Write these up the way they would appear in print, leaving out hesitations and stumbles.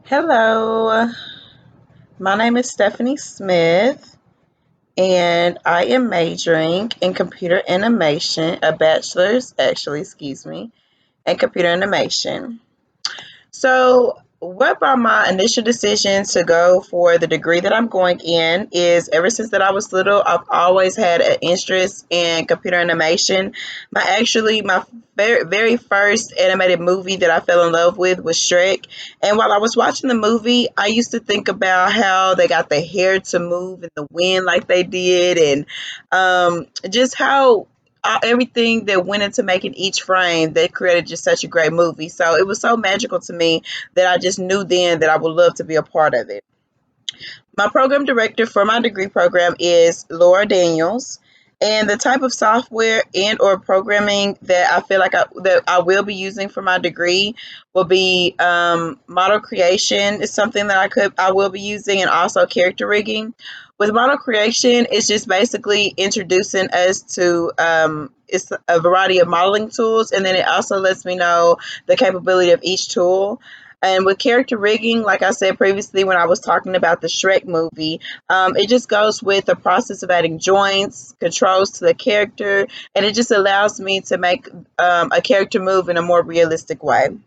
Hello, my name is Stephanie Smith, and I am majoring in computer animation, a bachelor's, actually, excuse me, in computer animation. So, what brought my initial decision to go for the degree that I'm going in is ever since that I was little, I've always had an interest in computer animation. My very first animated movie that I fell in love with was Shrek. And while I was watching the movie, I used to think about how they got the hair to move in the wind like they did, and just how everything that went into making each frame that created just such a great movie. So it was so magical to me that I just knew then that I would love to be a part of it. My program director for my degree program is Laura Daniels. And the type of software and or programming that I feel like that I will be using for my degree will be model creation is something that I will be using, and also character rigging. With model creation, it's just basically introducing us to it's a variety of modeling tools, and then it also lets me know the capability of each tool. And with character rigging, like I said previously when I was talking about the Shrek movie, it just goes with the process of adding joints, controls to the character, and it just allows me to make a character move in a more realistic way.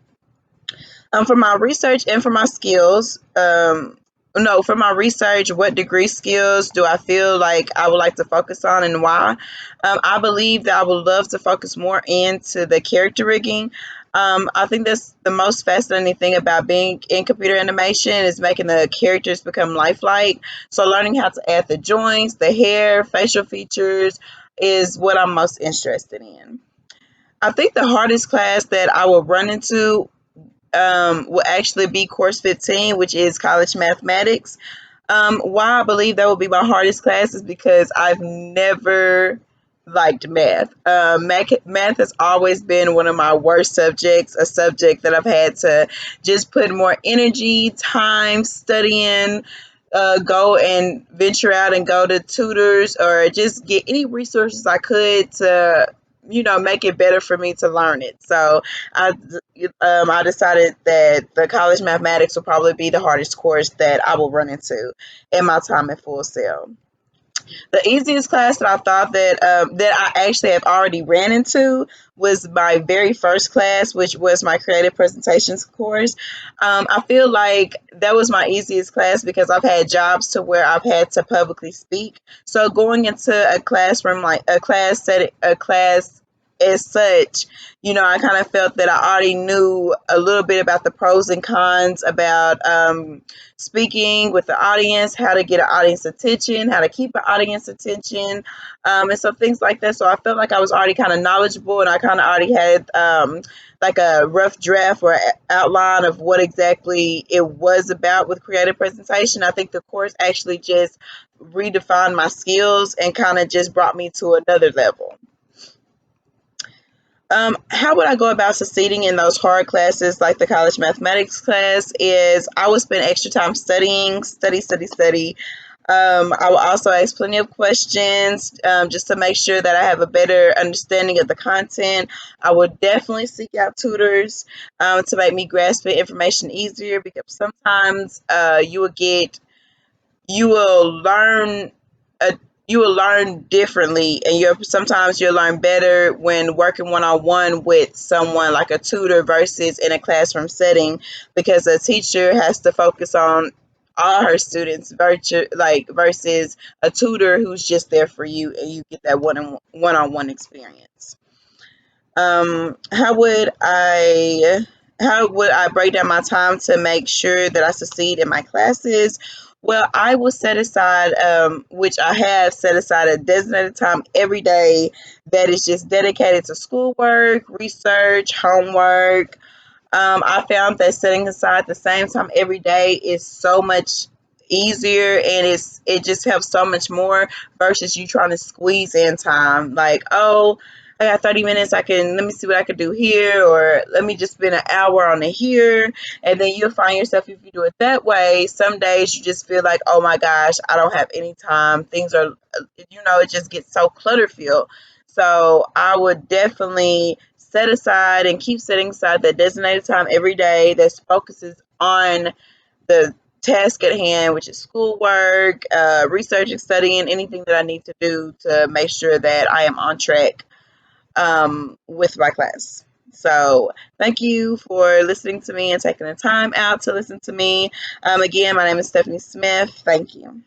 For my research and for my skills, no, for my research, what degree skills do I feel like I would like to focus on and why? I believe that I would love to focus more into the character rigging. I think that's the most fascinating thing about being in computer animation is making the characters become lifelike. So learning how to add the joints, the hair, facial features is what I'm most interested in. I think the hardest class that I will run into will actually be course 15, which is college mathematics. Why I believe that will be my hardest class is because I've never liked math. Math has always been one of my worst subjects, a subject that I've had to just put more energy, time studying, go and venture out and go to tutors or just get any resources I could to make it better for me to learn it. So I I decided that the college mathematics will probably be the hardest course that I will run into in my time at Full Sail. The easiest class that I thought that I actually have already ran into was my very first class, which was my creative presentations course. I feel like that was my easiest class because I've had jobs to where I've had to publicly speak. So going into a classroom, like a class as such, I kind of felt that I already knew a little bit about the pros and cons about speaking with the audience, how to get an audience attention, how to keep an audience attention, and so things like that. So I felt like I was already kind of knowledgeable, and I kind of already had like a rough draft or outline of what exactly it was about with creative presentation. I think the course actually just redefined my skills and kind of just brought me to another level. How would I go about succeeding in those hard classes like the college mathematics class is I would spend extra time studying, study. I will also ask plenty of questions just to make sure that I have a better understanding of the content. I will definitely seek out tutors to make me grasp the information easier because sometimes you will learn a you will learn differently, and sometimes you'll learn better when working one-on-one with someone like a tutor versus in a classroom setting because a teacher has to focus on all her students versus a tutor who's just there for you and you get that one-on-one experience. um how would i how would I break down my time to make sure that I succeed in my classes? Well, I will set aside, which I have set aside a designated time every day that is just dedicated to schoolwork, research, homework. I found that setting aside the same time every day is so much easier, and it just helps so much more versus you trying to squeeze in time. Like, oh, I got 30 minutes. Let me see what I can do here, or let me just spend an hour on it here. And then you'll find yourself, if you do it that way, some days you just feel like, oh my gosh, I don't have any time. Things are, it just gets so clutter filled. So I would definitely set aside and keep setting aside that designated time every day that focuses on the task at hand, which is schoolwork, researching, studying, anything that I need to do to make sure that I am on track with my class. So thank you for listening to me and taking the time out to listen to me. Again, my name is Stephanie Smith. Thank you.